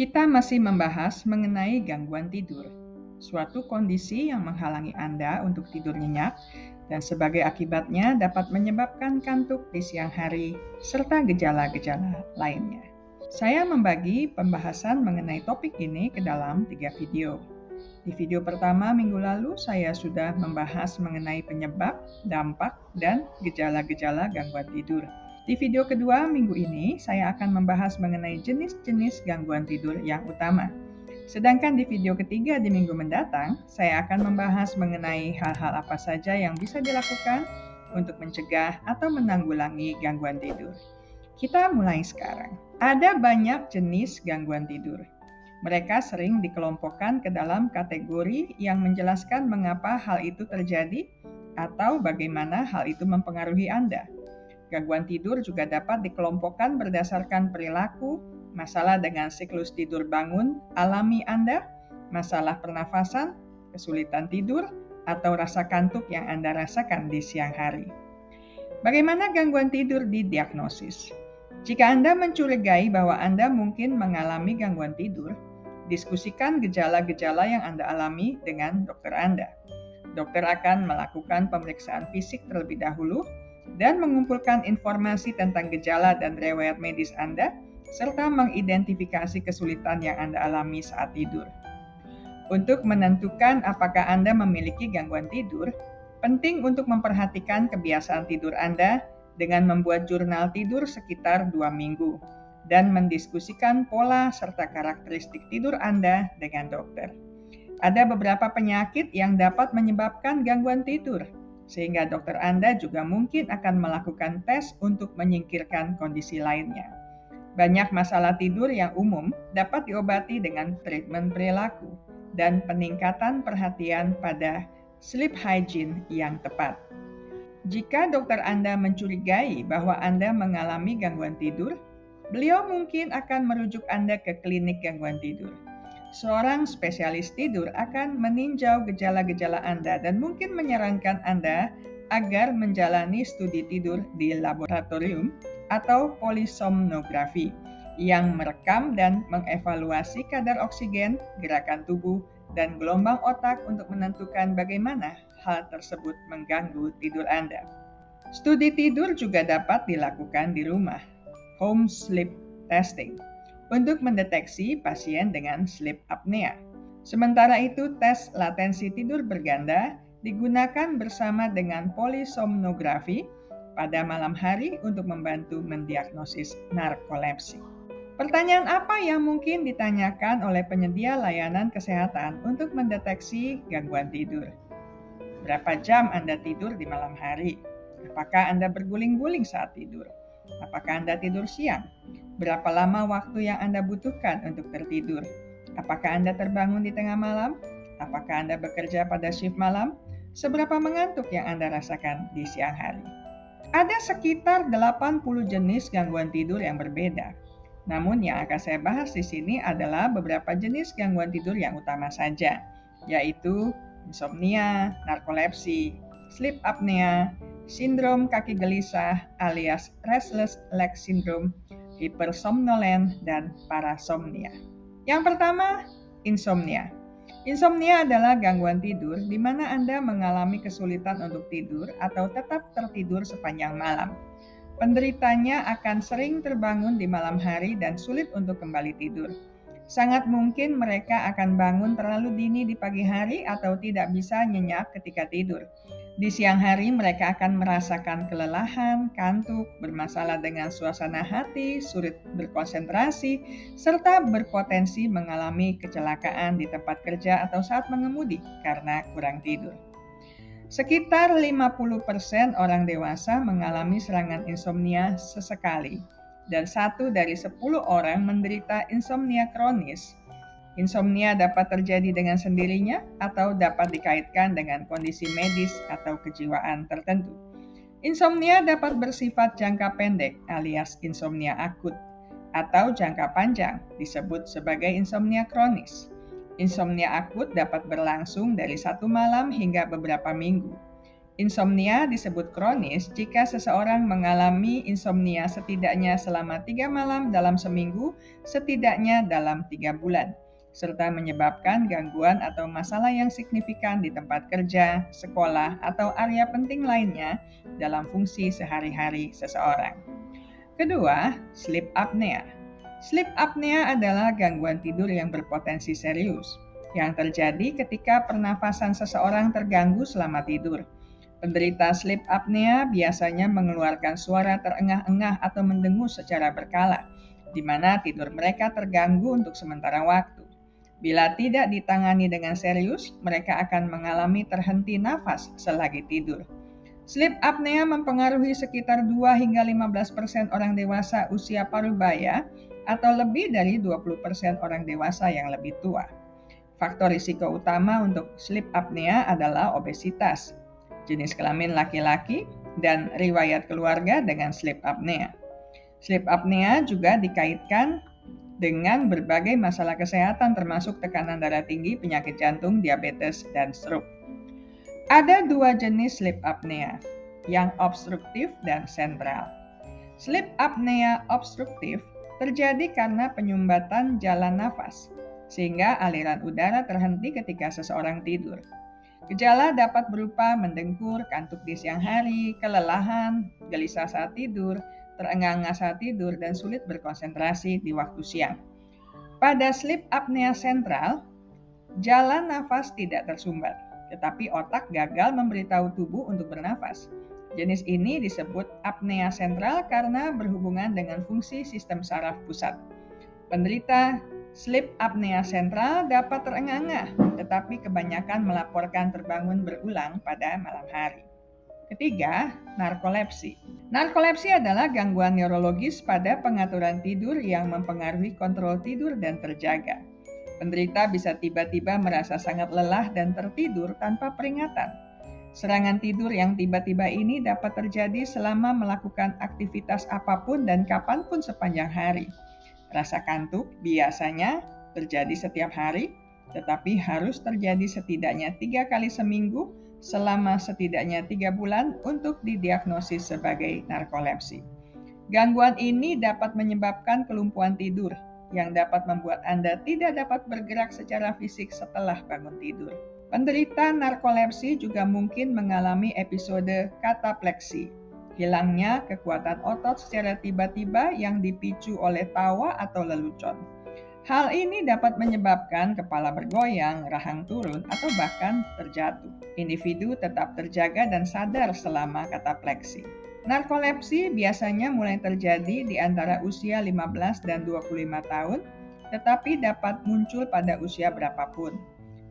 Kita masih membahas mengenai gangguan tidur, suatu kondisi yang menghalangi Anda untuk tidur nyenyak dan sebagai akibatnya dapat menyebabkan kantuk di siang hari serta gejala-gejala lainnya. Saya membagi pembahasan mengenai topik ini ke dalam 3 video. Di video pertama minggu lalu saya sudah membahas mengenai penyebab, dampak, dan gejala-gejala gangguan tidur. Di video kedua minggu ini, saya akan membahas mengenai jenis-jenis gangguan tidur yang utama. Sedangkan di video ketiga di minggu mendatang, saya akan membahas mengenai hal-hal apa saja yang bisa dilakukan untuk mencegah atau menanggulangi gangguan tidur. Kita mulai sekarang. Ada banyak jenis gangguan tidur. Mereka sering dikelompokkan ke dalam kategori yang menjelaskan mengapa hal itu terjadi atau bagaimana hal itu mempengaruhi Anda. Gangguan tidur juga dapat dikelompokkan berdasarkan perilaku, masalah dengan siklus tidur bangun alami Anda, masalah pernafasan, kesulitan tidur, atau rasa kantuk yang Anda rasakan di siang hari. Bagaimana gangguan tidur didiagnosis? Jika Anda mencurigai bahwa Anda mungkin mengalami gangguan tidur, diskusikan gejala-gejala yang Anda alami dengan dokter Anda. Dokter akan melakukan pemeriksaan fisik terlebih dahulu dan mengumpulkan informasi tentang gejala dan riwayat medis Anda, serta mengidentifikasi kesulitan yang Anda alami saat tidur. Untuk menentukan apakah Anda memiliki gangguan tidur, penting untuk memperhatikan kebiasaan tidur Anda dengan membuat jurnal tidur sekitar 2 minggu dan mendiskusikan pola serta karakteristik tidur Anda dengan dokter. Ada beberapa penyakit yang dapat menyebabkan gangguan tidur, sehingga dokter Anda juga mungkin akan melakukan tes untuk menyingkirkan kondisi lainnya. Banyak masalah tidur yang umum dapat diobati dengan treatment perilaku dan peningkatan perhatian pada sleep hygiene yang tepat. Jika dokter Anda mencurigai bahwa Anda mengalami gangguan tidur, beliau mungkin akan merujuk Anda ke klinik gangguan tidur. Seorang spesialis tidur akan meninjau gejala-gejala Anda dan mungkin menyarankan Anda agar menjalani studi tidur di laboratorium atau polisomnografi yang merekam dan mengevaluasi kadar oksigen, gerakan tubuh, dan gelombang otak untuk menentukan bagaimana hal tersebut mengganggu tidur Anda. Studi tidur juga dapat dilakukan di rumah, home sleep testing, untuk mendeteksi pasien dengan sleep apnea. Sementara itu, tes latensi tidur berganda digunakan bersama dengan polisomnografi pada malam hari untuk membantu mendiagnosis narkolepsi. Pertanyaan apa yang mungkin ditanyakan oleh penyedia layanan kesehatan untuk mendeteksi gangguan tidur? Berapa jam Anda tidur di malam hari? Apakah Anda berguling-guling saat tidur? Apakah Anda tidur siang? Berapa lama waktu yang Anda butuhkan untuk tertidur? Apakah Anda terbangun di tengah malam? Apakah Anda bekerja pada shift malam? Seberapa mengantuk yang Anda rasakan di siang hari? Ada sekitar 80 jenis gangguan tidur yang berbeda. Namun yang akan saya bahas di sini adalah beberapa jenis gangguan tidur yang utama saja, yaitu insomnia, narkolepsi, sleep apnea, sindrom kaki gelisah alias restless leg syndrome, hipersomnolen, dan parasomnia. Yang pertama, insomnia. Insomnia adalah gangguan tidur di mana Anda mengalami kesulitan untuk tidur atau tetap tertidur sepanjang malam. Penderitanya akan sering terbangun di malam hari dan sulit untuk kembali tidur. Sangat mungkin mereka akan bangun terlalu dini di pagi hari atau tidak bisa nyenyak ketika tidur. Di siang hari mereka akan merasakan kelelahan, kantuk, bermasalah dengan suasana hati, sulit berkonsentrasi, serta berpotensi mengalami kecelakaan di tempat kerja atau saat mengemudi karena kurang tidur. Sekitar 50% orang dewasa mengalami serangan insomnia sesekali, dan 1 dari 10 orang menderita insomnia kronis. Insomnia dapat terjadi dengan sendirinya atau dapat dikaitkan dengan kondisi medis atau kejiwaan tertentu. Insomnia dapat bersifat jangka pendek alias insomnia akut, atau jangka panjang disebut sebagai insomnia kronis. Insomnia akut dapat berlangsung dari 1 malam hingga beberapa minggu. Insomnia disebut kronis jika seseorang mengalami insomnia setidaknya selama 3 malam dalam seminggu, setidaknya dalam 3 bulan, serta menyebabkan gangguan atau masalah yang signifikan di tempat kerja, sekolah, atau area penting lainnya dalam fungsi sehari-hari seseorang. Kedua, sleep apnea. Sleep apnea adalah gangguan tidur yang berpotensi serius, yang terjadi ketika pernafasan seseorang terganggu selama tidur. Penderita sleep apnea biasanya mengeluarkan suara terengah-engah atau mendengus secara berkala, di mana tidur mereka terganggu untuk sementara waktu. Bila tidak ditangani dengan serius, mereka akan mengalami terhenti nafas selagi tidur. Sleep apnea mempengaruhi sekitar 2 hingga 15% orang dewasa usia parubaya atau lebih dari 20% orang dewasa yang lebih tua. Faktor risiko utama untuk sleep apnea adalah obesitas, jenis kelamin laki-laki, dan riwayat keluarga dengan sleep apnea. Sleep apnea juga dikaitkan dengan berbagai masalah kesehatan termasuk tekanan darah tinggi, penyakit jantung, diabetes, dan stroke. Ada 2 jenis sleep apnea, yang obstruktif dan sentral. Sleep apnea obstruktif terjadi karena penyumbatan jalan nafas, sehingga aliran udara terhenti ketika seseorang tidur. Gejala dapat berupa mendengkur, kantuk di siang hari, kelelahan, gelisah saat tidur, terengah-engah saat tidur, dan sulit berkonsentrasi di waktu siang. Pada sleep apnea sentral, jalan nafas tidak tersumbat, tetapi otak gagal memberitahu tubuh untuk bernafas. Jenis ini disebut apnea sentral karena berhubungan dengan fungsi sistem saraf pusat. Penderita sleep apnea sentral dapat terengah-engah, tetapi kebanyakan melaporkan terbangun berulang pada malam hari. Ketiga, narkolepsi. Narkolepsi adalah gangguan neurologis pada pengaturan tidur yang mempengaruhi kontrol tidur dan terjaga. Penderita bisa tiba-tiba merasa sangat lelah dan tertidur tanpa peringatan. Serangan tidur yang tiba-tiba ini dapat terjadi selama melakukan aktivitas apapun dan kapanpun sepanjang hari. Rasa kantuk biasanya terjadi setiap hari, tetapi harus terjadi setidaknya 3 kali seminggu selama setidaknya 3 bulan untuk didiagnosis sebagai narkolepsi. Gangguan ini dapat menyebabkan kelumpuhan tidur yang dapat membuat Anda tidak dapat bergerak secara fisik setelah bangun tidur. Penderita narkolepsi juga mungkin mengalami episode katapleksi, hilangnya kekuatan otot secara tiba-tiba yang dipicu oleh tawa atau lelucon. Hal ini dapat menyebabkan kepala bergoyang, rahang turun, atau bahkan terjatuh. Individu tetap terjaga dan sadar selama katapleksi. Narkolepsi biasanya mulai terjadi di antara usia 15 dan 25 tahun, tetapi dapat muncul pada usia berapapun.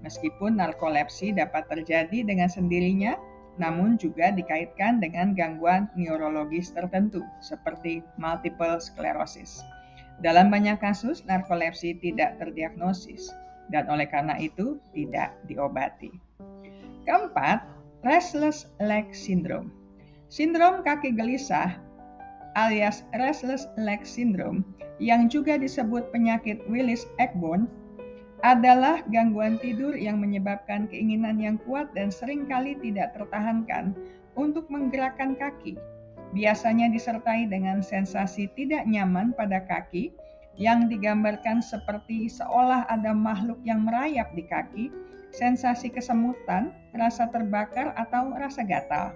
Meskipun narkolepsi dapat terjadi dengan sendirinya, namun juga dikaitkan dengan gangguan neurologis tertentu, seperti multiple sclerosis. Dalam banyak kasus, narkolepsi tidak terdiagnosis, dan oleh karena itu tidak diobati. Keempat, restless leg syndrome. Sindrom kaki gelisah alias restless leg syndrome yang juga disebut penyakit Willis-Egbon adalah gangguan tidur yang menyebabkan keinginan yang kuat dan seringkali tidak tertahankan untuk menggerakkan kaki. Biasanya disertai dengan sensasi tidak nyaman pada kaki yang digambarkan seperti seolah ada makhluk yang merayap di kaki, sensasi kesemutan, rasa terbakar, atau rasa gatal.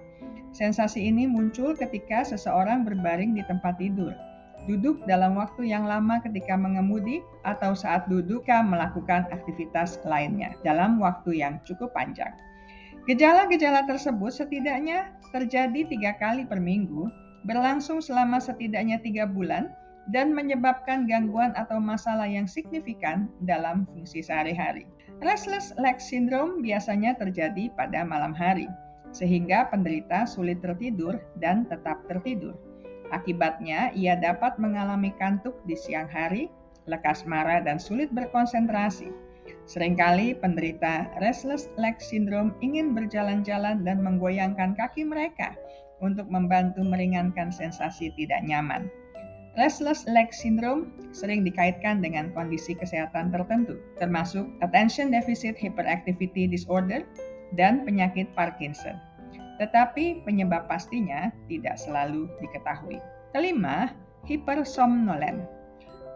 Sensasi ini muncul ketika seseorang berbaring di tempat tidur, duduk dalam waktu yang lama ketika mengemudi, atau saat duduk melakukan aktivitas lainnya dalam waktu yang cukup panjang. Gejala-gejala tersebut setidaknya terjadi 3 kali per minggu, berlangsung selama setidaknya 3 bulan, dan menyebabkan gangguan atau masalah yang signifikan dalam fungsi sehari-hari. Restless leg syndrome biasanya terjadi pada malam hari, sehingga penderita sulit tertidur dan tetap tertidur. Akibatnya, ia dapat mengalami kantuk di siang hari, lekas marah, dan sulit berkonsentrasi. Seringkali penderita restless leg syndrome ingin berjalan-jalan dan menggoyangkan kaki mereka untuk membantu meringankan sensasi tidak nyaman. Restless leg syndrome sering dikaitkan dengan kondisi kesehatan tertentu, termasuk attention deficit hyperactivity disorder dan penyakit Parkinson. tetapi penyebab pastinya tidak selalu diketahui. Kelima, hipersomnolen.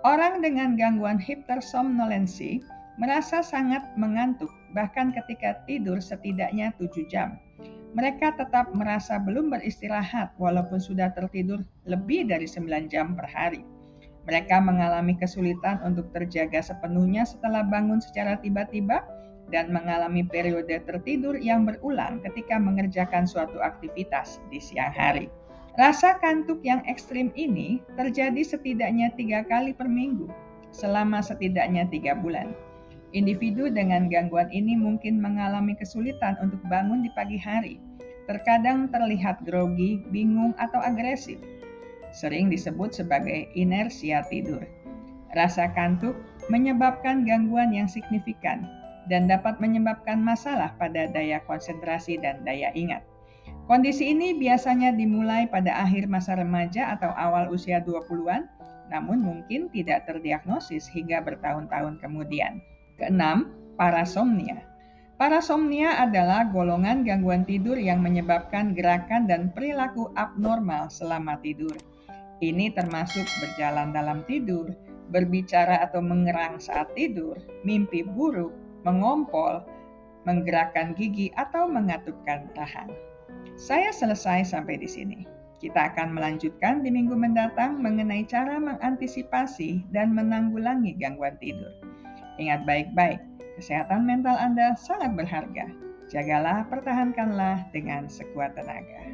Orang dengan gangguan hipersomnolensi merasa sangat mengantuk bahkan ketika tidur setidaknya 7 jam. Mereka tetap merasa belum beristirahat walaupun sudah tertidur lebih dari 9 jam per hari. Mereka mengalami kesulitan untuk terjaga sepenuhnya setelah bangun secara tiba-tiba dan mengalami periode tertidur yang berulang ketika mengerjakan suatu aktivitas di siang hari. Rasa kantuk yang ekstrim ini terjadi setidaknya 3 kali per minggu selama setidaknya 3 bulan. Individu dengan gangguan ini mungkin mengalami kesulitan untuk bangun di pagi hari. Terkadang terlihat grogi, bingung, atau agresif. Sering disebut sebagai inersia tidur. Rasa kantuk menyebabkan gangguan yang signifikan dan dapat menyebabkan masalah pada daya konsentrasi dan daya ingat. Kondisi ini biasanya dimulai pada akhir masa remaja atau awal usia 20-an, namun mungkin tidak terdiagnosis hingga bertahun-tahun kemudian. Keenam, parasomnia. Parasomnia adalah golongan gangguan tidur yang menyebabkan gerakan dan perilaku abnormal selama tidur. Ini termasuk berjalan dalam tidur, berbicara atau mengerang saat tidur, mimpi buruk, mengompol, menggerakkan gigi, atau mengatupkan tahan. Saya selesai sampai di sini. Kita akan melanjutkan di minggu mendatang mengenai cara mengantisipasi dan menanggulangi gangguan tidur. Ingat baik-baik, kesehatan mental Anda sangat berharga. Jagalah, pertahankanlah dengan sekuat tenaga.